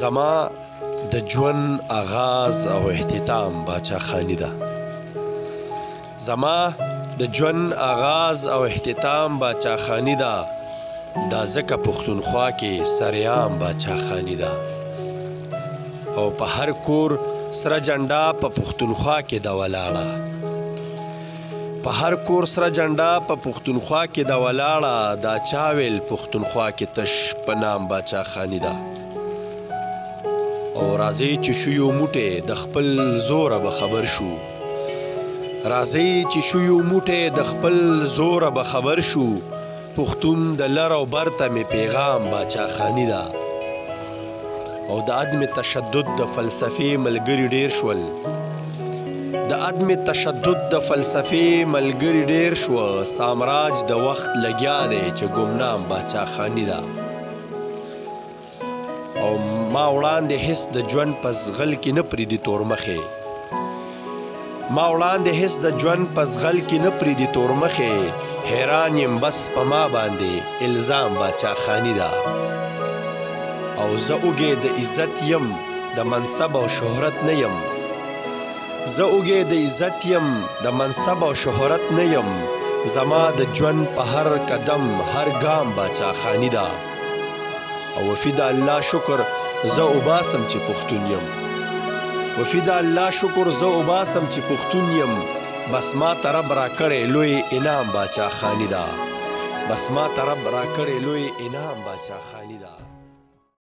زما د ژوند آغاز او اختتام باچا خانی ده. زما د ژوند آغاز او اختتام باچا خانی ده. دا ځکه پښتونخوا کې سریام باچا خانی ده او په هر کور سره جنډا په پښتونخوا کې ده ولاړه. په هر کور سره جنډا په پښتونخوا کې ده ولاړه. دا چا ویل پښتونخوا کې تش په نام باچا خانی ده. او راځئ چې شو یو موټی د خپل زوره به خبر شو. راځئ چې شو یو موټی د خپل زوره به خبر شو. پښتون د لر او بر ته مې پیغام باچا خانی ده. او د عدم تشدد د فلسفې ملګري ډیر شول. د عدم تشدد د فلسفې ملګري ډیر شو. سامراج د وخت لګیا دی چې ګمنام باچا خانی ده. او ما وړاندې هیڅ د ژوند په زغل کې نه پریدي تورمخې. ما وړاندې هیڅ د ژوند په زغل کې نه پریدي تورمخې. حیران یم بس په ما باندې الزام باچا خانی ده. او زه اوږې د عزت یم د منصب او شهرت نه یم. زه اوږې د عزت یم د منصب او شهرت نه یم. زما د ژوند په هر قدم هر ګام باچا خانی ده. او وفي د الله شکر زه وباسم چې پښتون یم. وفي د الله شکر زه وباسم چې پښتون یم. بس ما ته رب را کړی لوی انعام باچا خانی ده. بس ما ته رب را کړی لوی انعام باچا خانی ده.